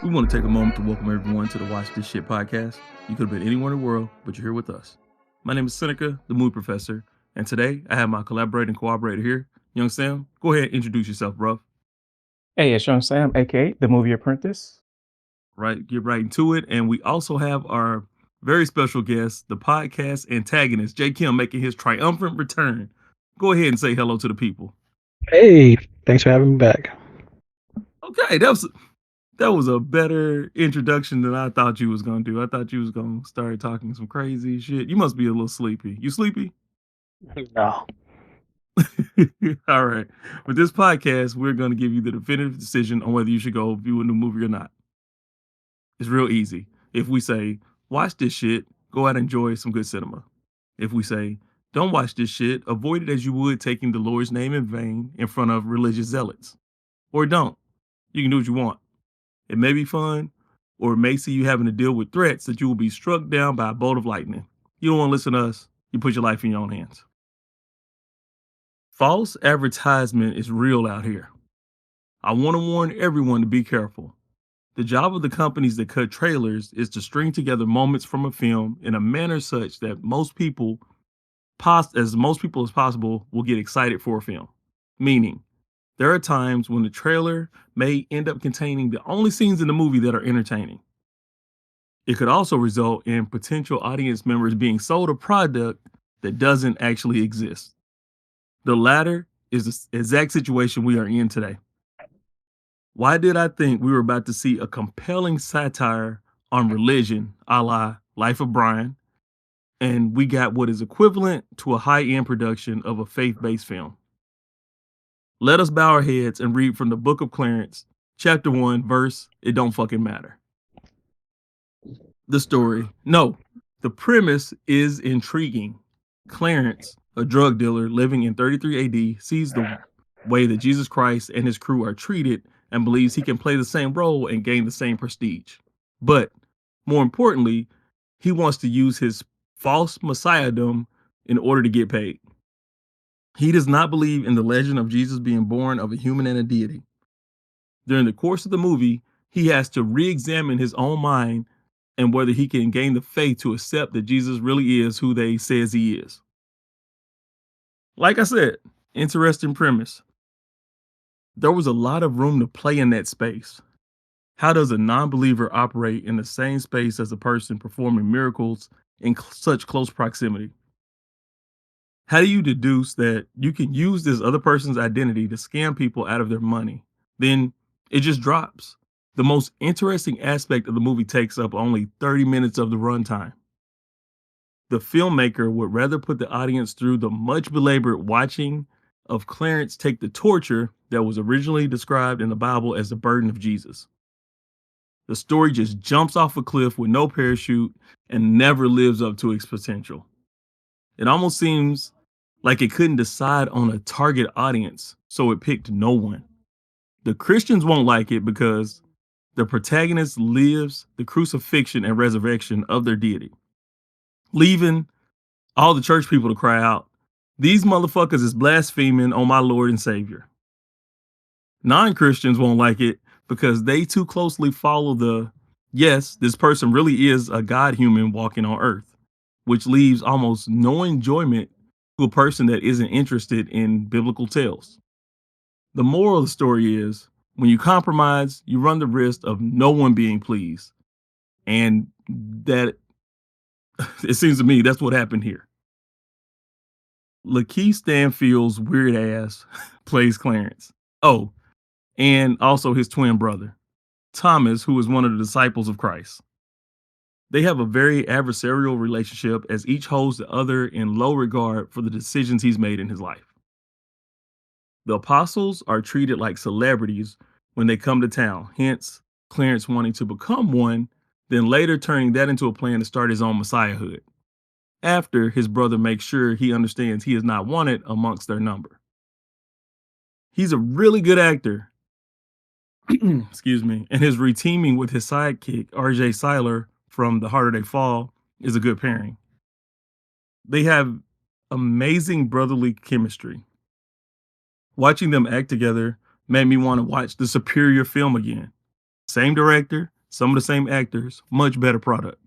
We want to take a moment to welcome everyone to the Watch This Shit podcast. You could have been anywhere in the world, but you're here with us. My name is Seneca, the movie professor, and today I have my collaborating cooperator here, Young Sam. Go ahead and introduce yourself, bro. Hey, it's Young Sam, aka the Movie Apprentice. Right, get right into it. And we also have our very special guest, the podcast antagonist, J. Kim, making his triumphant return. Go ahead and say hello to the people. Hey, thanks for having me back. Okay, that was a better introduction than I thought you was gonna do. I thought you was gonna start talking some crazy shit. You must be a little sleepy. You sleepy? No. All right. With this podcast, we're gonna give you the definitive decision on whether you should go view a new movie or not. It's real easy. If we say, watch this shit, go out and enjoy some good cinema. If we say, don't watch this shit, avoid it as you would taking the Lord's name in vain in front of religious zealots. Or don't. You can do what you want. It may be fun, or it may see you having to deal with threats that you will be struck down by a bolt of lightning. You don't want to listen to us. You put your life in your own hands. False advertisement is real out here. I want to warn everyone to be careful. The job of the companies that cut trailers is to string together moments from a film in a manner such that most people as possible will get excited for a film. Meaning, there are times when the trailer may end up containing the only scenes in the movie that are entertaining. It could also result in potential audience members being sold a product that doesn't actually exist. The latter is the exact situation we are in today. Why did I think we were about to see a compelling satire on religion, a la Life of Brian, and we got what is equivalent to a high-end production of a faith-based film? Let us bow our heads and read from the Book of Clarence, chapter 1, verse, it don't fucking matter. The premise is intriguing. Clarence, a drug dealer living in 33 AD, sees the way that Jesus Christ and his crew are treated and believes he can play the same role and gain the same prestige. But more importantly, he wants to use his false messiahdom in order to get paid. He does not believe in the legend of Jesus being born of a human and a deity. During the course of the movie, he has to re-examine his own mind and whether he can gain the faith to accept that Jesus really is who they says he is. Like I said, interesting premise. There was a lot of room to play in that space. How does a non-believer operate in the same space as a person performing miracles in such close proximity? How do you deduce that you can use this other person's identity to scam people out of their money? Then it just drops. The most interesting aspect of the movie takes up only 30 minutes of the runtime. The filmmaker would rather put the audience through the much belabored watching of Clarence take the torture that was originally described in the Bible as the burden of Jesus. The story just jumps off a cliff with no parachute and never lives up to its potential. It almost seems like it couldn't decide on a target audience, so it picked no one. The Christians won't like it because the protagonist lives the crucifixion and resurrection of their deity, leaving all the church people to cry out, "These motherfuckers is blaspheming on my Lord and Savior." Non-Christians won't like it because they too closely follow yes, this person really is a God human walking on earth, which leaves almost no enjoyment to a person that isn't interested in biblical tales. The moral of the story is, when you compromise, you run the risk of no one being pleased. And that, it seems to me, that's what happened here. Lakeith Stanfield's weird ass plays Clarence. Oh, and also his twin brother, Thomas, who is one of the disciples of Christ. They have a very adversarial relationship as each holds the other in low regard for the decisions he's made in his life. The apostles are treated like celebrities when they come to town, hence Clarence wanting to become one, then later turning that into a plan to start his own messiahhood, after his brother makes sure he understands he is not wanted amongst their number. He's a really good actor, excuse me, and his reteaming with his sidekick, RJ Seiler from The Harder They Fall, is a good pairing. They have amazing brotherly chemistry. Watching them act together made me want to watch the superior film again. Same director, Some of the same actors, much better product.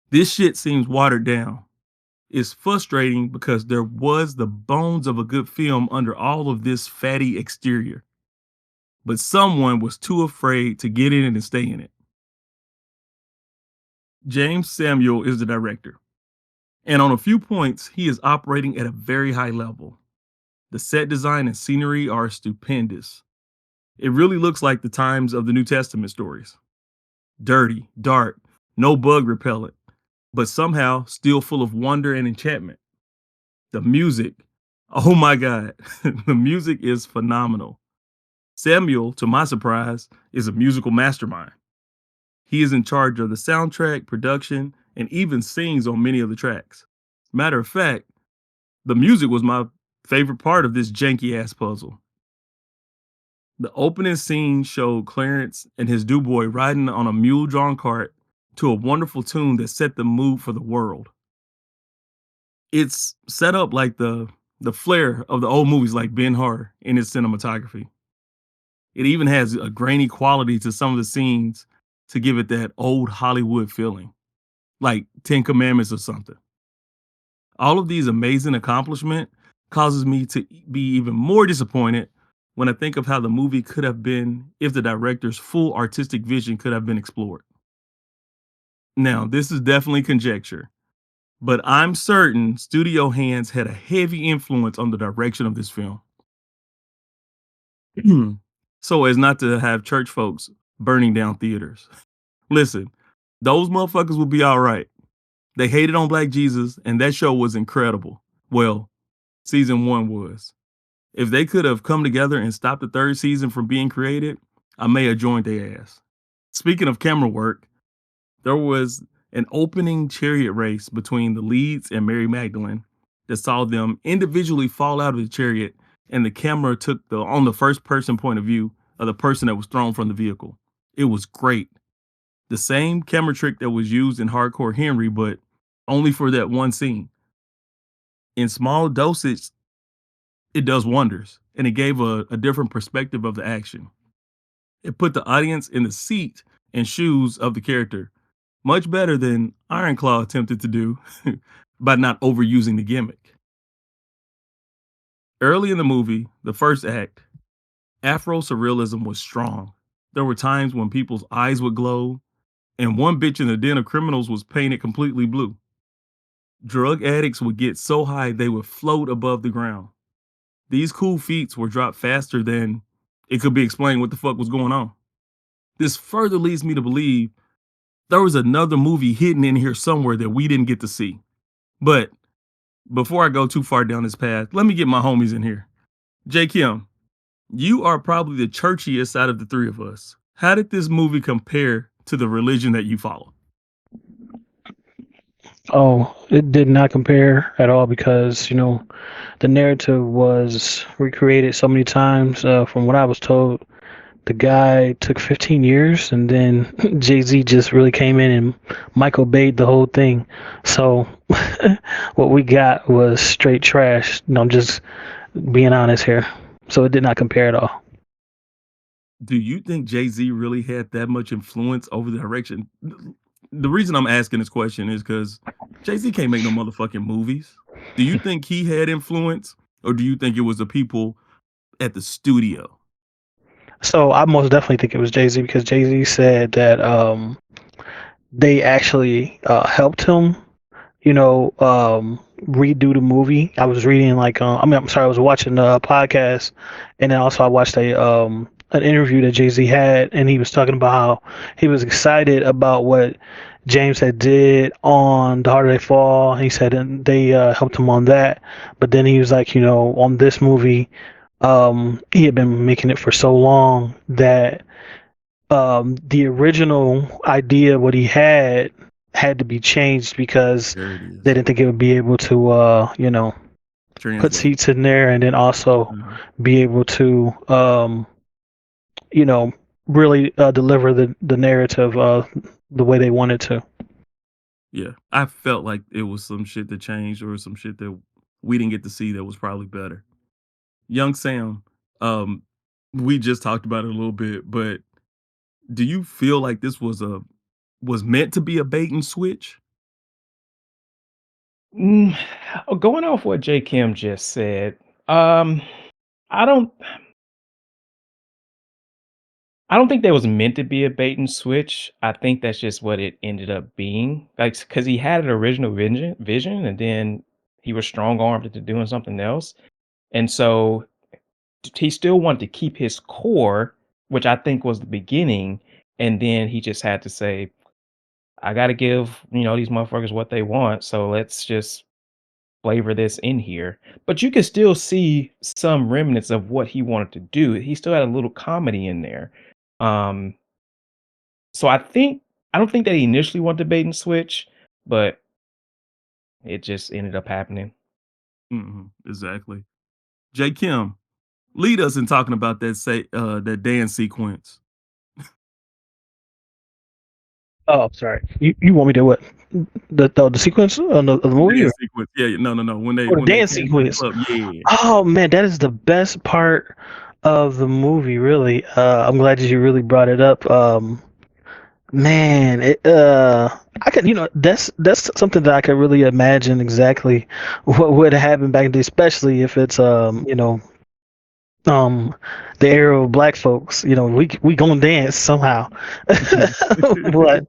This shit seems watered down. It's frustrating because there was the bones of a good film under all of this fatty exterior. But someone was too afraid to get in it and stay in it. James Samuel is the director. And on a few points, he is operating at a very high level. The set design and scenery are stupendous. It really looks like the times of the New Testament stories. Dirty, dark, no bug repellent, but somehow still full of wonder and enchantment. The music, oh my God, the music is phenomenal. Samuel, to my surprise, is a musical mastermind. He is in charge of the soundtrack, production, and even sings on many of the tracks. Matter of fact, the music was my favorite part of this janky ass puzzle. The opening scene showed Clarence and his do-boy riding on a mule-drawn cart to a wonderful tune that set the mood for the world. It's set up like the flair of the old movies like Ben-Hur in its cinematography. It even has a grainy quality to some of the scenes to give it that old Hollywood feeling, like Ten Commandments or something. All of these amazing accomplishments causes me to be even more disappointed when I think of how the movie could have been if the director's full artistic vision could have been explored. Now, this is definitely conjecture, but I'm certain studio hands had a heavy influence on the direction of this film. So as not to have church folks burning down theaters. Listen, those motherfuckers will be all right. They hated on Black Jesus, and that show was incredible. Well, season 1 was. If they could have come together and stopped the third season from being created, I may have joined their ass. Speaking of camera work, there was an opening chariot race between the leads and Mary Magdalene that saw them individually fall out of the chariot, and the camera took on the first person point of view of the person that was thrown from the vehicle. It was great. The same camera trick that was used in Hardcore Henry, but only for that one scene. In small dosage, it does wonders, and it gave a different perspective of the action. It put the audience in the seat and shoes of the character, much better than Ironclaw attempted to do by not overusing the gimmick. Early in the movie, the first act, Afro surrealism was strong. There were times when people's eyes would glow, and one bitch in the den of criminals was painted completely blue. Drug addicts would get so high they would float above the ground. These cool feats were dropped faster than it could be explained what the fuck was going on. This further leads me to believe there was another movie hidden in here somewhere that we didn't get to see. But before I go too far down this path, let me get my homies in here. J. Kim, you are probably the churchiest out of the three of us. How did this movie compare to the religion that you follow? Oh, it did not compare at all because, the narrative was recreated so many times. From what I was told, the guy took 15 years and then Jay-Z just really came in and Michael Bay'd the whole thing. So what we got was straight trash. No, I'm just being honest here. So it did not compare at all. Do you think Jay-Z really had that much influence over the direction? The reason I'm asking this question is because Jay-Z can't make no motherfucking movies. Do you think he had influence, or do you think it was the people at the studio? So I most definitely think it was Jay-Z because Jay-Z said that they actually helped him, redo the movie. I was reading I'm sorry, I was watching a podcast, and then also I watched an interview that Jay-Z had, and he was talking about how he was excited about what James had did on The Harder They Fall. He said they helped him on that, but then he was like, on this movie, he had been making it for so long that the original idea, what he had to be changed because There it is. they didn't think it would be able to, put Translate. seats in there and then also be able to, really deliver the narrative the way they wanted to. Yeah, I felt like it was some shit that changed or some shit that we didn't get to see that was probably better. Young Sam, we just talked about it a little bit, but Do you feel like this was meant to be a bait and switch? Mm, going off what J. Kim just said, um, I don't I don't think that was meant to be a bait and switch. I think that's just what it ended up being. Like, because he had an original vision, and then he was strong armed into doing something else. And so he still wanted to keep his core, which I think was the beginning. And then he just had to say, I got to give, these motherfuckers what they want. So let's just flavor this in here. But you can still see some remnants of what he wanted to do. He still had a little comedy in there. Um, So I don't think that he initially wanted to bait and switch, but it just ended up happening. Mhm, exactly. J. Kim, lead us in talking about that dance sequence. Oh, sorry. You want me to what? The sequence of the movie or Dance sequence. Yeah, no, no, no. When they or the when they dance came to the sequence? club, yeah. Oh man, that is the best part of the movie. Really, I'm glad that you really brought it up. Man, I could, that's something that I could really imagine exactly what would happen back then, especially if it's um, the era of black folks. We gonna dance somehow, but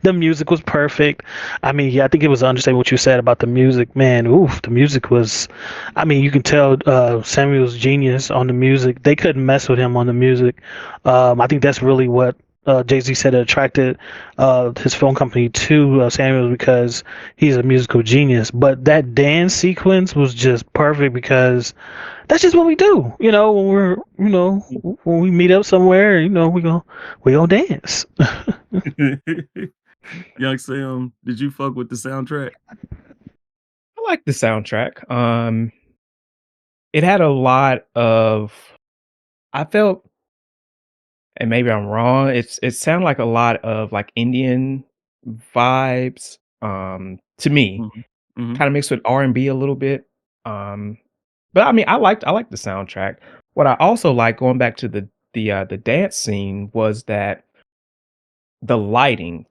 the music was perfect. I mean, yeah, I think it was understanding what you said about the music, man. Oof, the music was. I mean, you can tell Samuel's genius on the music. They couldn't mess with him on the music. I think that's really what Jay Z said attracted his film company to Samuel because he's a musical genius. But that dance sequence was just perfect because that's just what we do. When when we meet up somewhere, we gonna dance. Young Sam, did you fuck with the soundtrack? I like the soundtrack. It had a lot of I felt, and maybe I'm wrong, it sounded like a lot of like Indian vibes, to me, Mhm, mhm. kind of mixed with R&B a little bit. Um, but I mean, I liked the soundtrack. What I also like going back to the dance scene was that the lighting,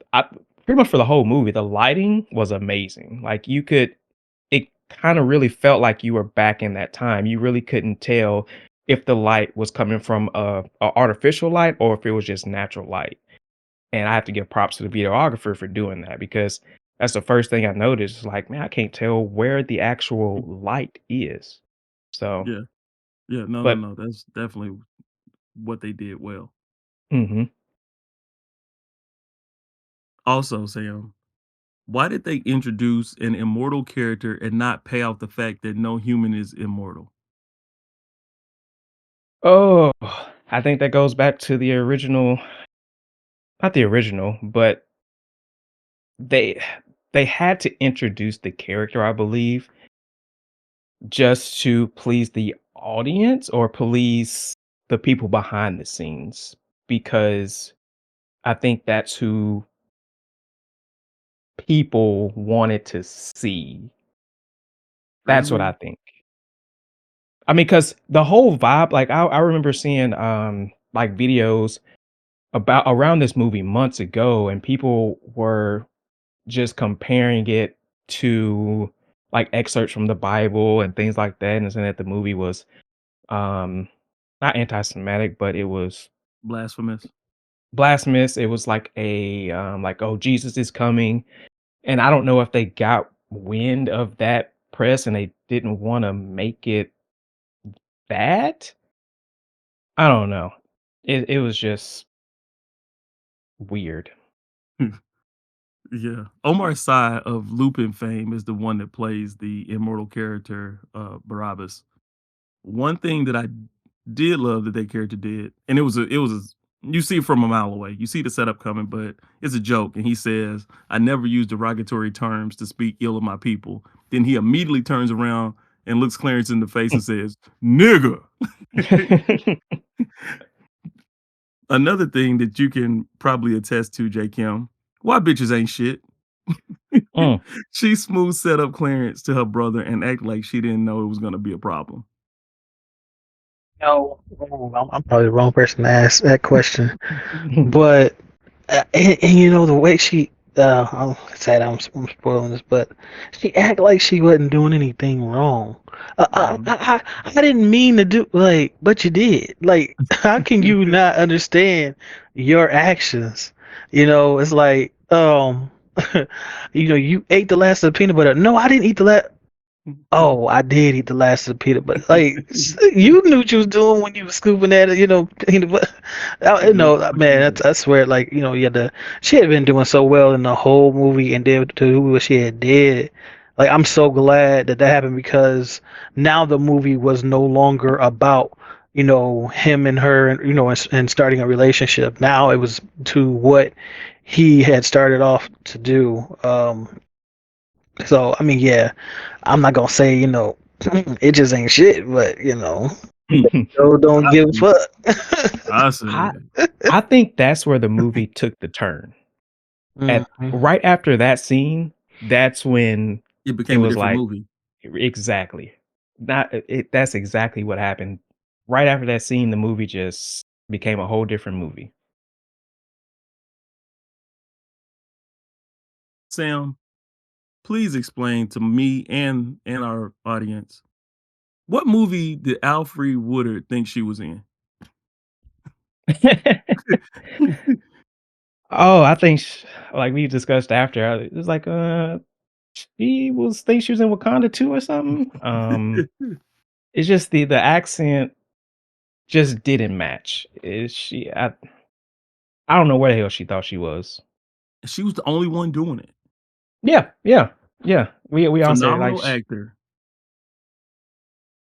pretty much for the whole movie, the lighting was amazing. Like, it kinda really felt like you were back in that time. You really couldn't tell if the light was coming from a artificial light or if it was just natural light. And I have to give props to the videographer for doing that because that's the first thing I noticed, like, "Man, I can't tell where the actual light is." So, Yeah, yeah. No, no, but no. That's definitely what they did well. mhm. Also, Sam, why did they introduce an immortal character and not pay off the fact that no human is immortal? Oh, I think that goes back to the original, not the original, but they they had to introduce the character, I believe, just to please the audience or please the people behind the scenes, because I think that's who people wanted to see. That's what I Really? think. I mean, because the whole vibe, like I remember seeing like videos about around this movie months ago, and people were just comparing it to like excerpts from the Bible and things like that, and saying that the movie was um not anti-Semitic, but it was Blasphemous. blasphemous. It was like a like, oh, Jesus is coming. And I don't know if they got wind of that press and they didn't want to make it that. I don't know. It was just weird. Yeah. Omar Sy of Lupin fame is the one that plays the immortal character, Barabbas. One thing that I did love that character did, and you see it from a mile away. You see the setup coming, but it's a joke. And he says, I never use derogatory terms to speak ill of my people. Then he immediately turns around and looks Clarence in the face and says, nigga. Another thing that you can probably attest to, J. Kim, why bitches ain't shit. Mm. She smooth set up Clarence to her brother and act like she didn't know it was gonna be a problem. No, I'm probably the wrong person to ask that question. But and you know the way she, I'm sad I'm spoiling this, but she act like she wasn't doing anything wrong. Mhm. I didn't mean to do like, but you did. Like, how can you not understand your actions? You know, it's like, you ate the last of the peanut butter. No, I didn't eat the last. Oh, I did eat the last of the peanut butter. Like, you knew what you was doing when you was scooping at it, peanut butter. Good Man, point. I swear, like, you had to. She had been doing so well in the whole movie, and then to what she had did. Like, I'm so glad that happened because now the movie was no longer about, him and her, and starting a relationship. Now it was to what he had started off to do. So I mean, yeah, I'm not gonna say it just ain't shit, but don't give a I fuck. I said I it. I think that's where the movie took the turn. At Mhm. right after that scene, that's when It it became a was different like movie. exactly. Not it that's exactly what happened. Right after that scene, the movie just became a whole different movie. Sam, please explain to me and our audience what movie did Alfre Woodard think she was in? Oh, I think like we discussed after, it was like, she was in Wakanda too or something. It's just the accent just didn't match. Is she? I don't know where the hell she thought she was. She was the only one doing it. Yeah, yeah, yeah. We all said like Phenomenal actor,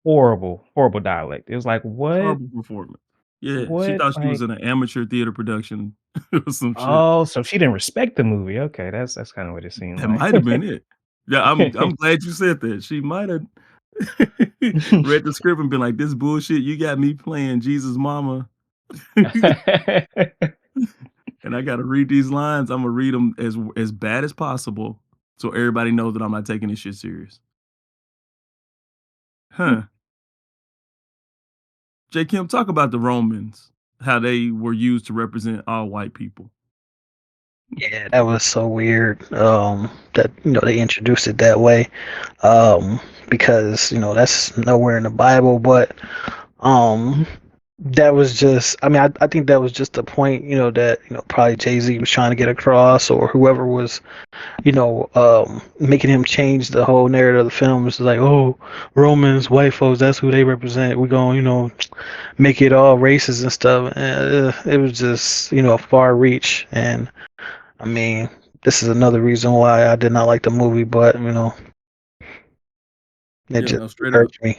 horrible, horrible dialect. It was like horrible performance. Yeah, she what thought she was like. in an amateur theater production or some shit. Oh, so she didn't respect the movie. Okay, that's kind of what it seemed That like. might have been it. Yeah, I'm glad you said that. She might have read the script and been like, "This bullshit. You got me playing Jesus Mama, and I got to read these lines. I'm gonna read them as bad as possible, so everybody knows that I'm not taking this shit serious." Huh? J. Kim, talk about the Romans, how they were used to represent all white people. Yeah, that was so weird. That they introduced it that way. Because that's nowhere in the Bible, but um, that was just. I mean, I think that was just the point. That probably Jay-Z was trying to get across, or whoever was making him change the whole narrative of the film. It's like, oh, Romans, white folks, that's who they represent. We're going, make it all races and stuff. And it was just, a far reach. And I mean, this is another reason why I did not like the movie, but it Yeah, just no, straight hurt up. me.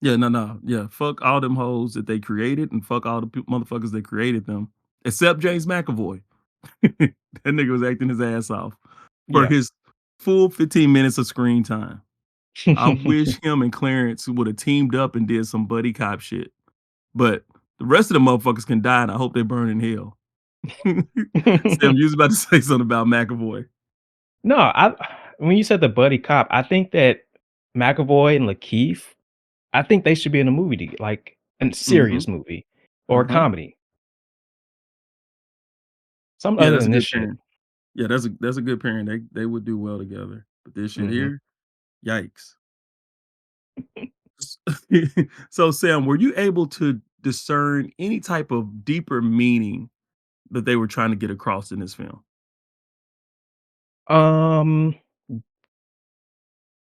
Yeah, no. Yeah, fuck all them hoes that they created, and fuck all the motherfuckers that created them, except James McAvoy. That nigga was acting his ass off for Yeah. his full 15 minutes of screen time. I wish him and Clarence would have teamed up and did some buddy cop shit. But the rest of the motherfuckers can die, and I hope they burn in hell. Sam, you was about to say something about McAvoy. No, I when you said the buddy cop, I think that McAvoy and Lakeith, I think they should be in a movie like a Mhm. serious movie or a Uh-huh. comedy. Something Yeah, other that's a than this good shit. pairing. Yeah, that's a good pairing. They would do well together. But this shit Mhm. here, yikes. So, Sam, were you able to discern any type of deeper meaning that they were trying to get across in this film? Um,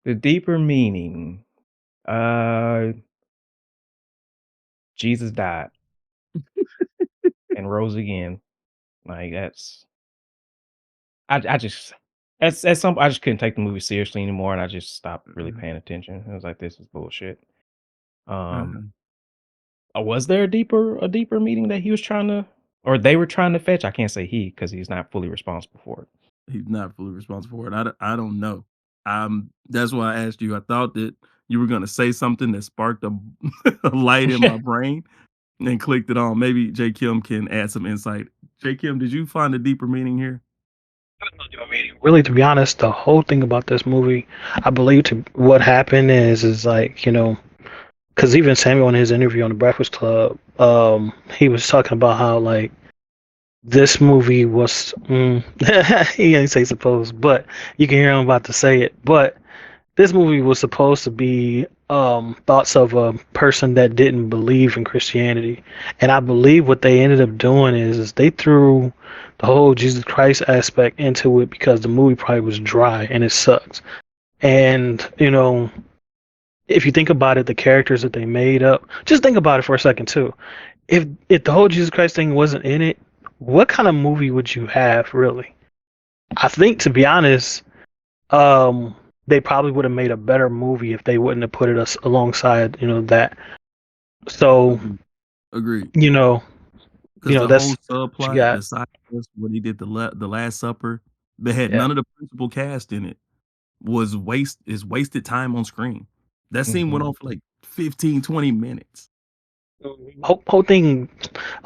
the deeper meaning. Uh, Jesus died and rose again. Like I just at some I just couldn't take the movie seriously anymore, and I just stopped really Mhm, paying attention. I was like, this is bullshit. Um, uh-huh. was there a deeper meaning that he was trying to, or they were trying to fetch? I can't say he because he's not fully responsible for it. He's not fully responsible for it. I don't know. That's why I asked you. I thought that you were gonna say something that sparked a, a light in my brain and clicked it on. Maybe J. Kim can add some insight. J. Kim, did you find a deeper meaning here? I mean, really, to be honest, the whole thing about this movie, I believe, to what happened is like because even Samuel in his interview on the Breakfast Club, he was talking about how like this movie was. He didn't say suppose, but you can hear him about to say it. But this movie was supposed to be thoughts of a person that didn't believe in Christianity, and I believe what they ended up doing is they threw the whole Jesus Christ aspect into it because the movie probably was dry and it sucked. And if you think about it, the characters that they made up, just think about it for a second too. If the whole Jesus Christ thing wasn't in it, what kind of movie would you have really? I think to be honest, um, they probably would have made a better movie if they wouldn't have put it us alongside, that. So, Agreed. you know, Because the that's whole what you subplot, got. the side quest, when he did the Last Supper, they had Yeah. none of the principal cast in it. Is wasted time on screen. That scene went Mhm. on for like 15, 20 minutes. Whole thing,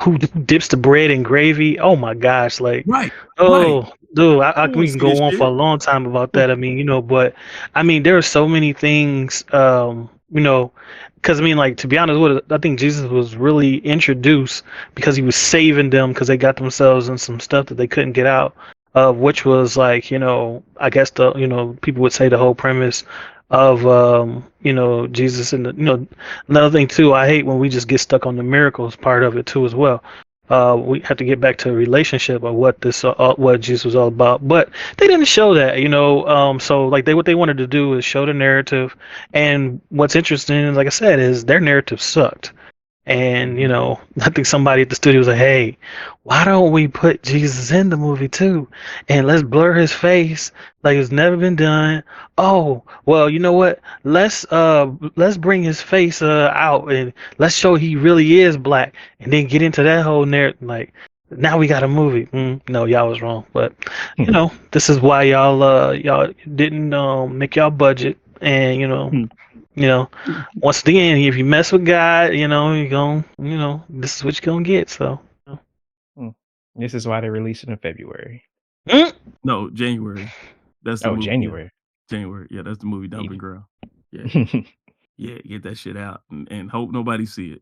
who dips the bread in gravy? Oh my gosh! Like, Right. oh, dude, I want we to can see this go on for shit. a long time about that. I mean, but I mean, there are so many things. Because I mean, like to be honest, I think Jesus was really introduced because he was saving them because they got themselves in some stuff that they couldn't get out of, which was like, I guess people would say the whole premise of Jesus and another thing too. I hate when we just get stuck on the miracles part of it too as well. We have to get back to a relationship of what Jesus was all about, but they didn't show that. So like what they wanted to do is show the narrative, and what's interesting, like I said, is their narrative sucked. And I think somebody at the studio was like, "Hey, why don't we put Jesus in the movie too, and let's blur his face like it's never been done? Oh, well, you know what? Let's bring his face out and let's show he really is black, and then get into that whole narrative. Like, now we got a movie. No, y'all was wrong, but this is why y'all didn't make y'all budget, and you know, once again, if you mess with God, you're going, this is what you're gonna get. So, Mm. This is why they released it in February. No, January. That's the Oh, movie. January. January. Yeah, that's the movie Dumping Maybe. Ground. Yeah. Yeah, get that shit out and hope nobody see it.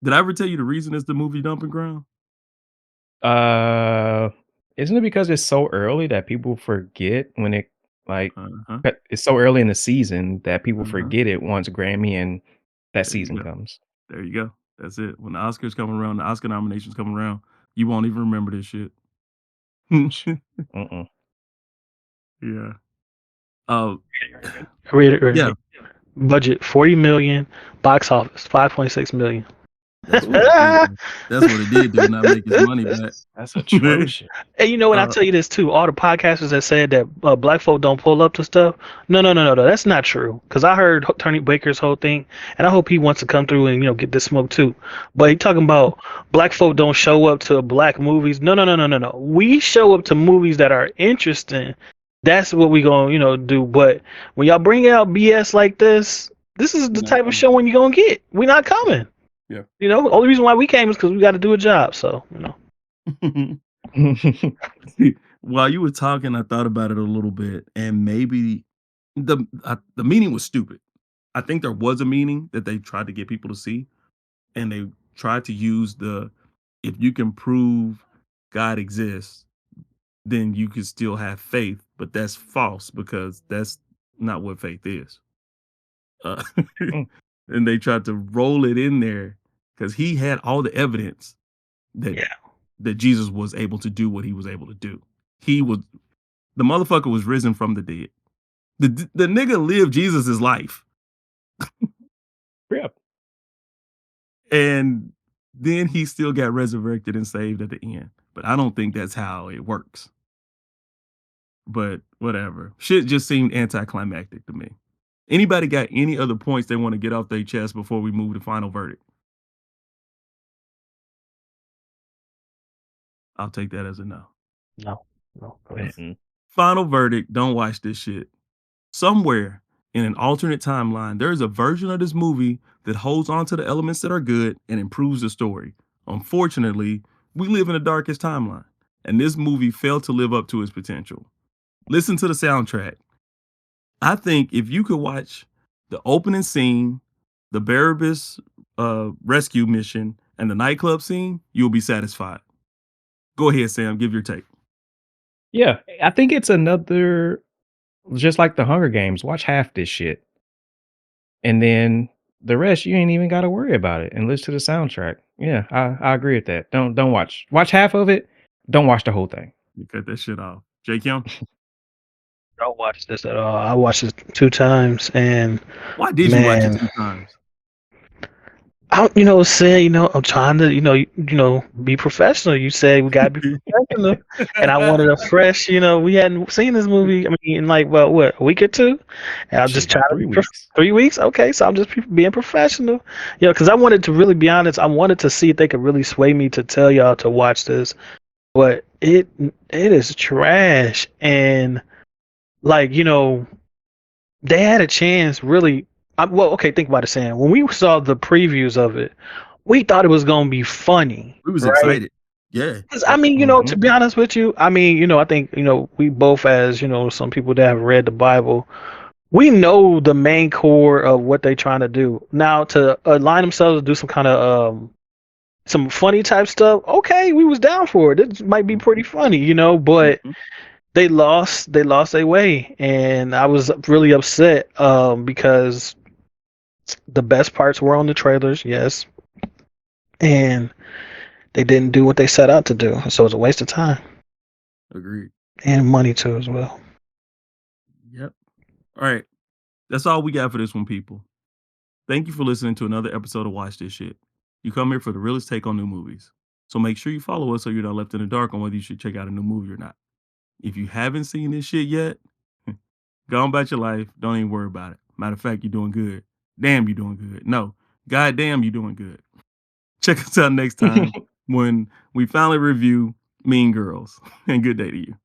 Did I ever tell you the reason it's the movie Dumping Ground? Isn't it because it's so early that people forget when it like Uh-huh. it's so early in the season that people Uh-huh. forget it once Grammy and that There you season go. comes. There you go. That's it. When the Oscars come around, the Oscar nominations come around, you won't even remember this shit. Mm-mm. Yeah. Oh, read it. yeah. Budget 40 million, box office 5.6 million. That's what it did. That's what it did do. Not make his money back. That's atrocious. And you know what? I tell you this too. All the podcasters that said that black folk don't pull up to stuff. No. That's not true. Because I heard Tony Baker's whole thing, and I hope he wants to come through and get this smoke too. But he talking about black folk don't show up to black movies. No. We show up to movies that are interesting. That's what we gonna do. But when y'all bring out BS like this is the type of showing you're gonna get. We're not coming. Yeah. The only reason why we came is because we got to do a job. So While you were talking, I thought about it a little bit, and maybe the meaning was stupid. I think there was a meaning that they tried to get people to see, and they tried to use if you can prove God exists, then you can still have faith, but that's false because that's not what faith is. Mm. And they tried to roll it in there because he had all the evidence that that Jesus was able to do what he was able to do. The motherfucker was risen from the dead. The nigga lived Jesus's life, Yep. and then he still got resurrected and saved at the end. But I don't think that's how it works. But whatever. Shit just seemed anticlimactic to me. Anybody got any other points they want to get off their chest before we move to final verdict? I'll take that as a no. no. Go ahead. Mm-mm. Final verdict, don't watch this shit. Somewhere in an alternate timeline, there is a version of this movie that holds on to the elements that are good and improves the story. Unfortunately, we live in the darkest timeline, and this movie failed to live up to its potential. Listen to the soundtrack. I think if you could watch the opening scene, the Barabbas rescue mission, and the nightclub scene, you'll be satisfied. Go ahead, Sam. Give your take. Yeah, I think it's another just like the Hunger Games. Watch half this shit, and then the rest you ain't even got to worry about it and listen to the soundtrack. Yeah, I agree with that. Don't watch half of it. Don't watch the whole thing. You cut that shit off. J. Kim? I don't watch this at all. I watched it 2 times, and Why did you watch it 2 times? I'm trying to, be professional. You said we gotta be professional, and I wanted a fresh. We hadn't seen this movie. I mean, in like what, a week or two, and I'm just Shit, trying to 3 be weeks. 3 weeks. Okay, so I'm just being professional. Because I wanted to really be honest. I wanted to see if they could really sway me to tell y'all to watch this, but it is trash, and like they had a chance really. Okay, think about it, Sam. When we saw the previews of it, we thought it was gonna be funny. We was right? excited. Yeah. 'Cause, I mean, to be honest with you, I mean, I think, we both, as some people that have read the Bible, we know the main core of what they're trying to do. Now, to align themselves to do some kind of some funny type stuff, okay, we was down for it. It might be pretty funny, but they lost their way, and I was really upset because the best parts were on the trailers, yes, and they didn't do what they set out to do, so it's a waste of time. Agreed. And money too as well. Yep. All right. That's all we got for this one, people. Thank you for listening to another episode of Watch This Shit. You come here for the realest take on new movies. So make sure you follow us so you're not left in the dark on whether you should check out a new movie or not. If you haven't seen this shit yet, go on about your life. Don't even worry about it. Matter of fact, you're doing good. Damn, you're doing good. No, goddamn, you're doing good. Check us out next time when we finally review Mean Girls. And good day to you.